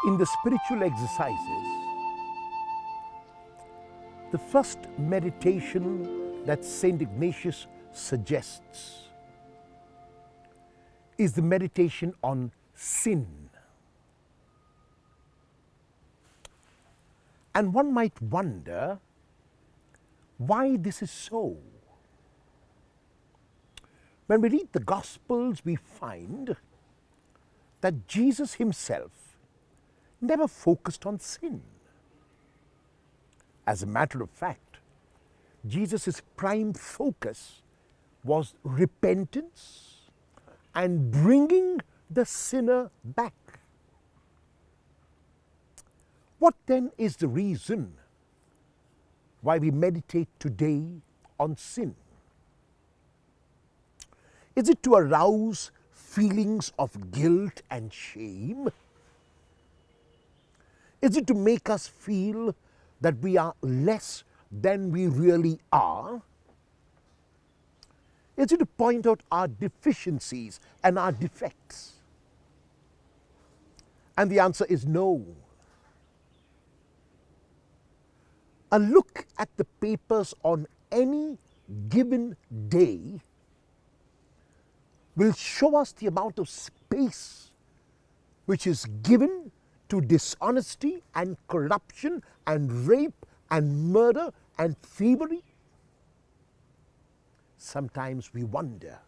In the spiritual exercises, the first meditation that St. Ignatius suggests is the meditation on sin. And one might wonder why this is so. When we read the Gospels, we find that Jesus himself never focused on sin. As a matter of fact, Jesus' prime focus was repentance and bringing the sinner back. What then is the reason why we meditate today on sin? Is it to arouse feelings of guilt and shame? Is it to make us feel that we are less than we really are? Is it to point out our deficiencies and our defects? And the answer is no. A look at the papers on any given day will show us the amount of space which is given to dishonesty and corruption and rape and murder and thievery. Sometimes we wonder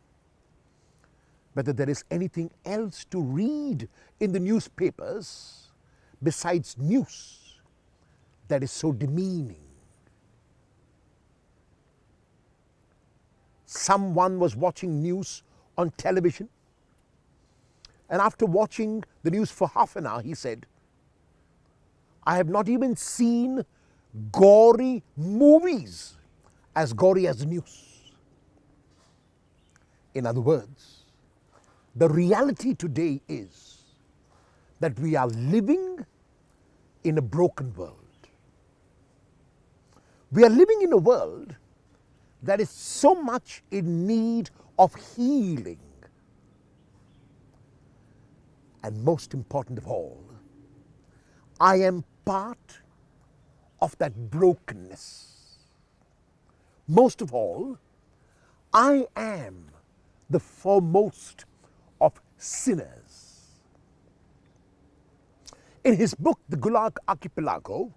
whether there is anything else to read in the newspapers besides news that is so demeaning. Someone was watching news on television, and after watching the news for half an hour, he said, "I have not even seen gory movies as gory as the news." In other words, the reality today is that we are living in a broken world. We are living in a world that is so much in need of healing. And most important of all, I am part of that brokenness. Most of all, I am the foremost of sinners. In his book, The Gulag Archipelago,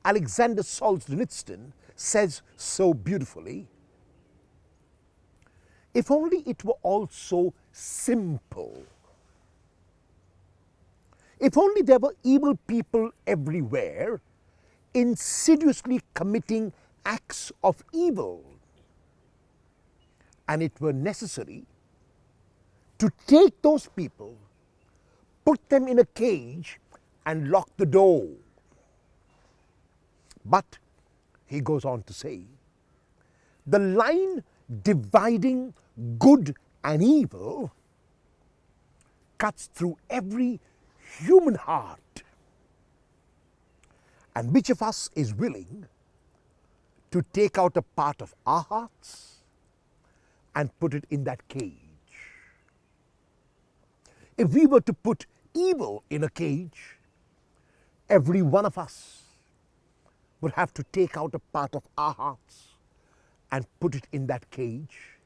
Alexander Solzhenitsyn says so beautifully, "If only it were all so simple. If only there were evil people everywhere, insidiously committing acts of evil, and it were necessary to take those people, put them in a cage, and lock the door." But, he goes on to say, the line dividing good and evil cuts through every human heart. And which of us is willing to take out a part of our hearts and put it in that cage? If we were to put evil in a cage, every one of us would have to take out a part of our hearts and put it in that cage,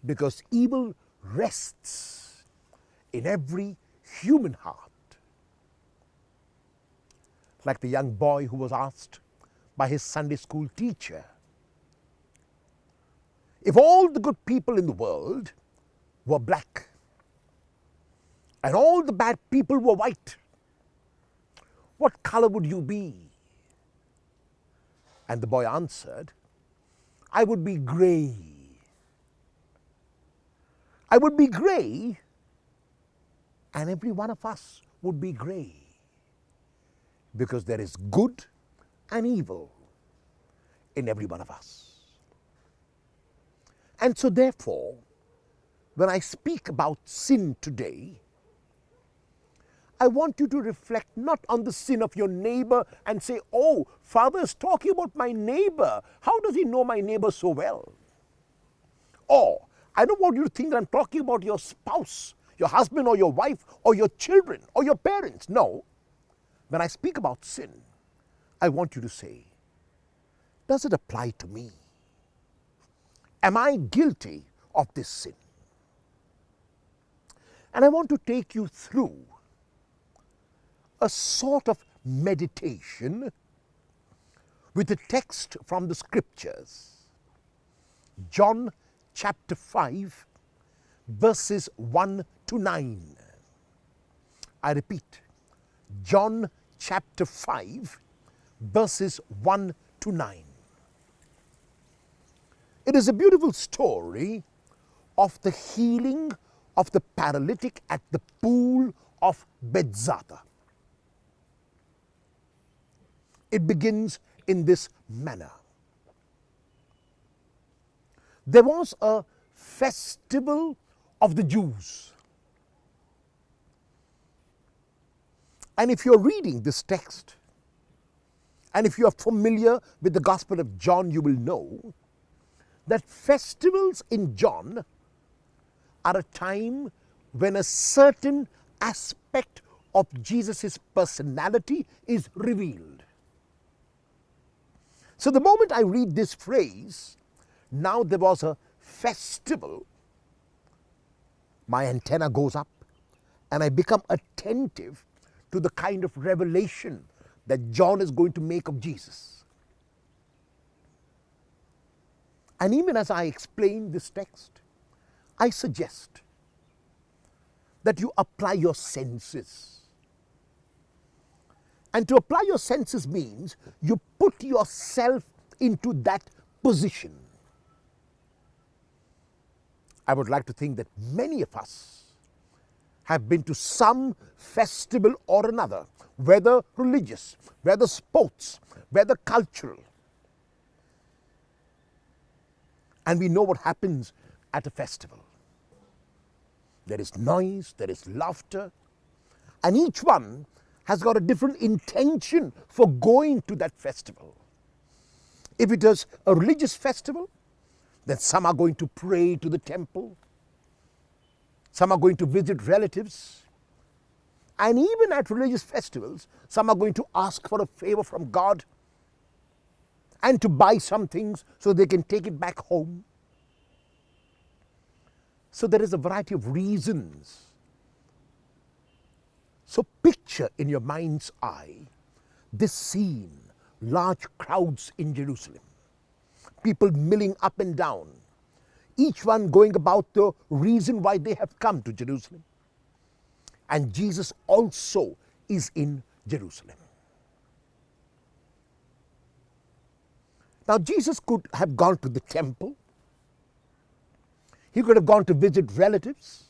because evil rests in every human heart. Like the young boy who was asked by his Sunday school teacher, if all the good people in the world were black and all the bad people were white, what color would you be? And the boy answered, "I would be gray. I would be gray, and every one of us would be gray, because there is good and evil in every one of us." And so therefore, when I speak about sin today, I want you to reflect not on the sin of your neighbor and say, "Oh, Father is talking about my neighbor. How does he know my neighbor so well?" Or, I don't want you to think that I'm talking about your spouse your husband or your wife or your children or your parents. No. When I speak about sin, I want you to say, does it apply to me? Am I guilty of this sin? And I want to take you through a sort of meditation with a text from the scriptures. John chapter 5, verses 1 to 9. I repeat, John chapter 5, verses 1 to 9. It is a beautiful story of the healing of the paralytic at the pool of Bethesda. It begins in this manner. There was a festival of the Jews. And if you're reading this text, and if you are familiar with the Gospel of John, you will know that festivals in John are a time when a certain aspect of Jesus' personality is revealed. So the moment I read this phrase, now there was a festival, my antenna goes up and I become attentive to the kind of revelation that John is going to make of Jesus. And even as I explain this text, I suggest that you apply your senses. And to apply your senses means you put yourself into that position. I would like to think that many of us have been to some festival or another, whether religious, whether sports, whether cultural. And we know what happens at a festival. There is noise, there is laughter, and each one has got a different intention for going to that festival. If it is a religious festival, then some are going to pray to the temple, some are going to visit relatives, and even at religious festivals, some are going to ask for a favor from God and to buy some things so they can take it back home. So there is a variety of reasons. So picture in your mind's eye this scene, large crowds in Jerusalem, people milling up and down, each one going about the reason why they have come to Jerusalem. And Jesus also is in Jerusalem. Now Jesus could have gone to the temple. He could have gone to visit relatives.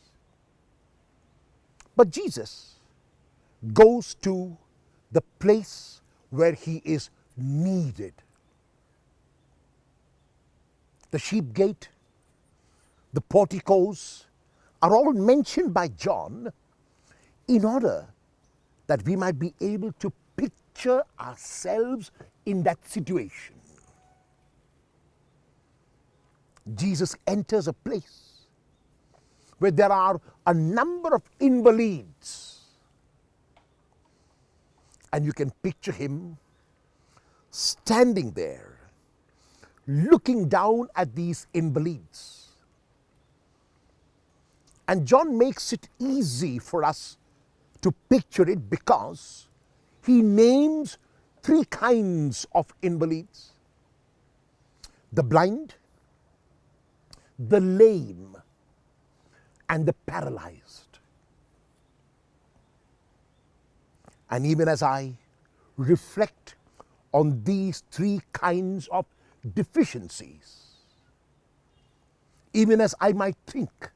But Jesus goes to the place where he is needed. The sheep gate, the porticos are all mentioned by John in order that we might be able to picture ourselves in that situation. Jesus enters a place where there are a number of invalids. And you can picture him standing there, looking down at these invalids. And John makes it easy for us to picture it because he names three kinds of invalids: the blind, the lame, and the paralyzed. And even as I reflect on these three kinds of deficiencies, even as I might think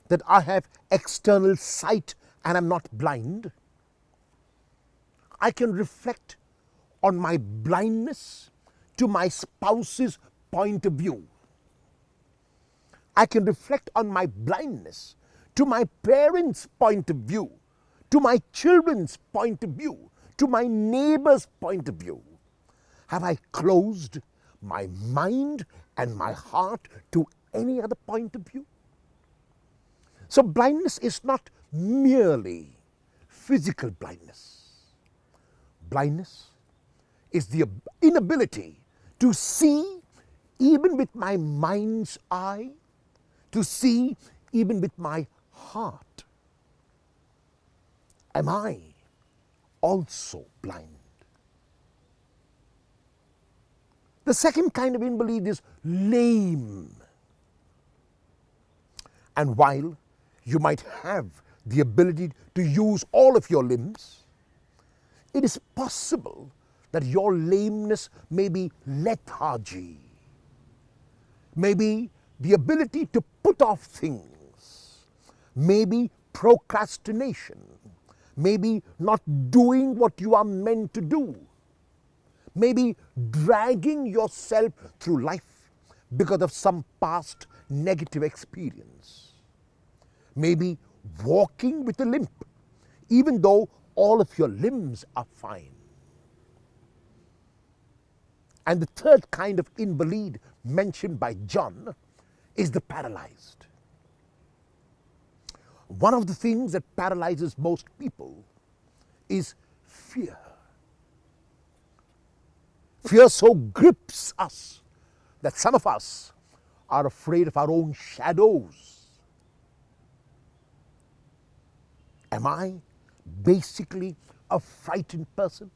that I have external sight and am not blind, I can reflect on my blindness to my spouse's point of view. I can reflect on my blindness to my parents' point of view, to my children's point of view, to my neighbor's point of view. Have I closed my mind and my heart to any other point of view? So blindness is not merely physical blindness. Blindness is the inability to see even with my mind's eye, to see even with my heart. Am I also blind? The second kind of invalid is lame. And while you might have the ability to use all of your limbs, it is possible that your lameness may be lethargy, maybe the ability to put off things, maybe procrastination, maybe not doing what you are meant to do, maybe dragging yourself through life because of some past negative experience, maybe walking with a limp even though all of your limbs are fine. And the third kind of invalid mentioned by John is the paralyzed. One of the things that paralyzes most people is fear. Fear so grips us that some of us are afraid of our own shadows. Am I basically a frightened person?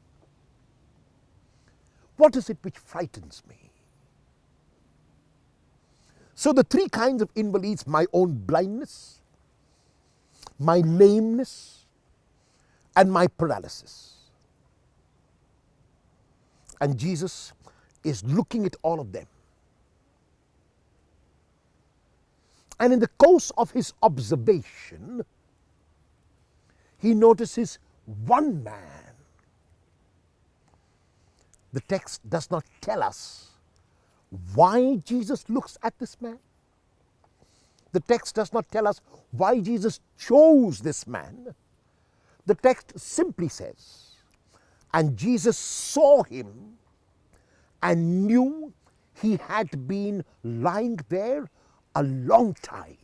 What is it which frightens me? So the three kinds of invalids: my own blindness, my lameness, and my paralysis. And Jesus is looking at all of them. And in the course of his observation, he notices one man. The text does not tell us why Jesus looks at this man. The text does not tell us why Jesus chose this man. The text simply says, and Jesus saw him and knew he had been lying there a long time.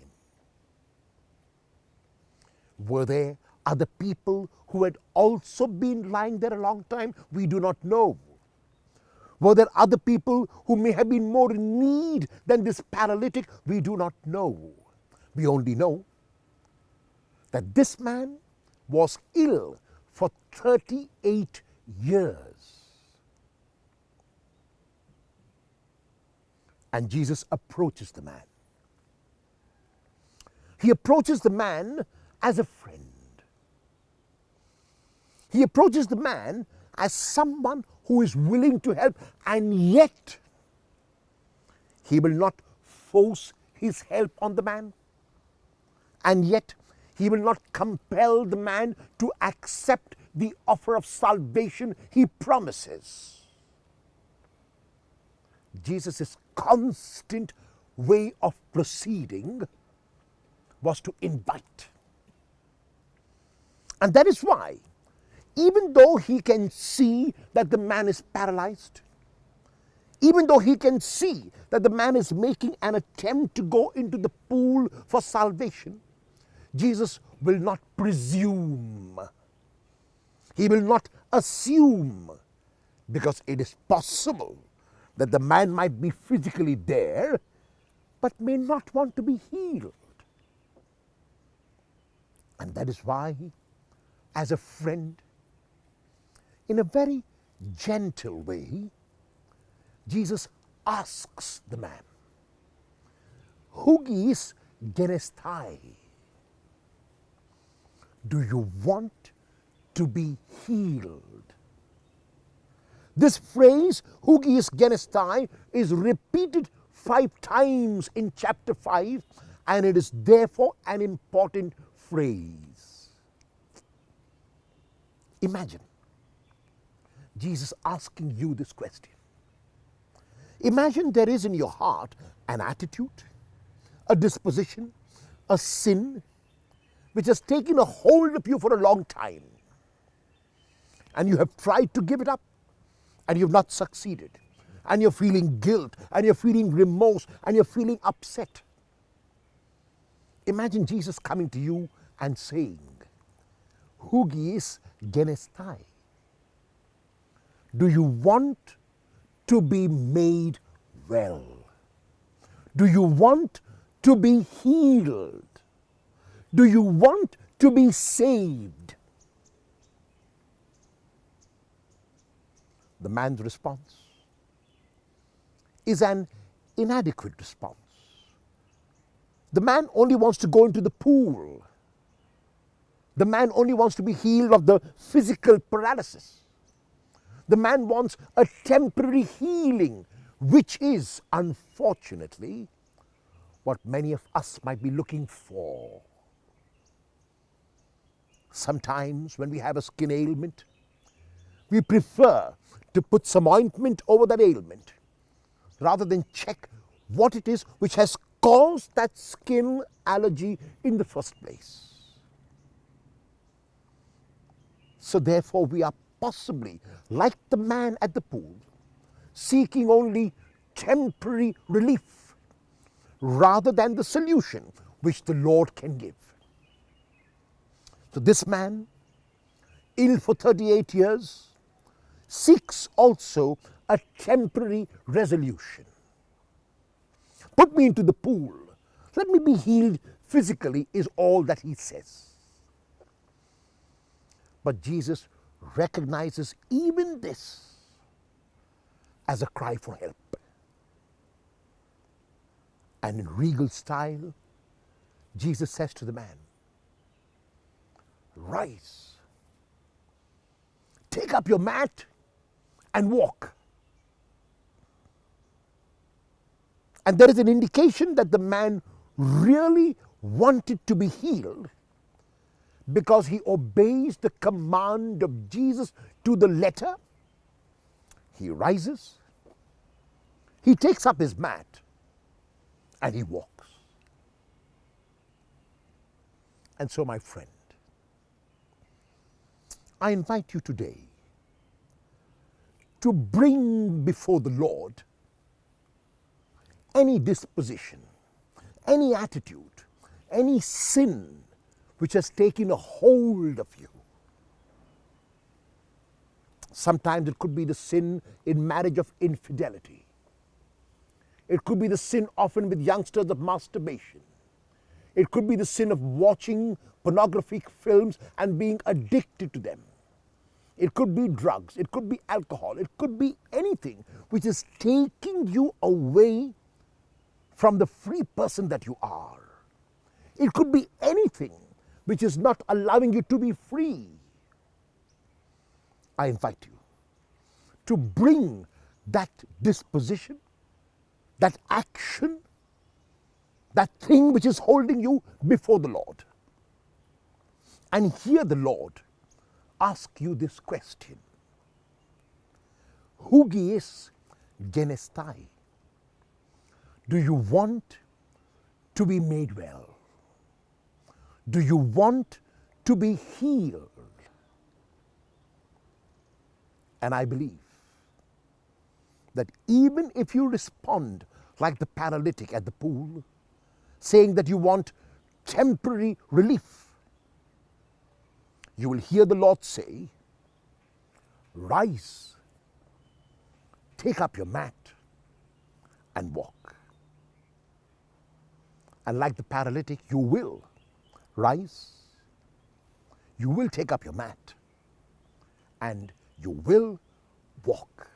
Were there other people who had also been lying there a long time? We do not know. Were there other people who may have been more in need than this paralytic? We do not know. We only know that this man was ill for 38 years. And Jesus approaches the man. He approaches the man as a friend. He approaches the man as someone who is willing to help, and yet he will not force his help on the man, and yet he will not compel the man to accept the offer of salvation he promises. Jesus' constant way of proceeding was to invite. And that is why, even though he can see that the man is paralyzed, even though he can see that the man is making an attempt to go into the pool for salvation, Jesus will not presume. He will not assume, because it is possible that the man might be physically there, but may not want to be healed. And that is why, as a friend, in a very gentle way, Jesus asks the man, "Hugis genestai?" Do you want to be healed? This phrase, "Hugis genestai," is repeated 5 times in chapter 5, and it is therefore an important phrase. Imagine Jesus asking you this question. Imagine there is in your heart an attitude, a disposition, a sin which has taken a hold of you for a long time. And you have tried to give it up, and you have not succeeded. And you're feeling guilt, and you're feeling remorse, and you're feeling upset. Imagine Jesus coming to you and saying, Hugies genestai. Do you want to be made well? Do you want to be healed? Do you want to be saved? The man's response is an inadequate response. The man only wants to go into the pool. The man only wants to be healed of the physical paralysis. The man wants a temporary healing, which is, unfortunately, what many of us might be looking for. Sometimes when we have a skin ailment, we prefer to put some ointment over that ailment rather than check what it is which has caused that skin allergy in the first place. So therefore we are possibly, like the man at the pool, seeking only temporary relief rather than the solution which the Lord can give. So this man, ill for 38 years, seeks also a temporary resolution. Put me into the pool. Let me be healed physically is all that he says. But Jesus recognizes even this as a cry for help. And in regal style, Jesus says to the man, rise, take up your mat and walk. And there is an indication that the man really wanted to be healed because he obeys the command of Jesus to the letter. He rises, he takes up his mat, and he walks. And so, my friend, I invite you today to bring before the Lord any disposition, any attitude, any sin which has taken a hold of you. Sometimes it could be the sin in marriage of infidelity. It could be the sin often with youngsters of masturbation. It could be the sin of watching pornographic films and being addicted to them. It could be drugs. It could be alcohol. It could be anything which is taking you away from the free person that you are. It could be anything which is not allowing you to be free. I invite you to bring that disposition, that action, that thing which is holding you before the Lord. And hear the Lord ask you this question. Hugies genestai. Do you want to be made well? Do you want to be healed? And I believe that even if you respond like the paralytic at the pool, saying that you want temporary relief, you will hear the Lord say, rise, take up your mat and walk. And like the paralytic, you will rise, you will take up your mat, and you will walk.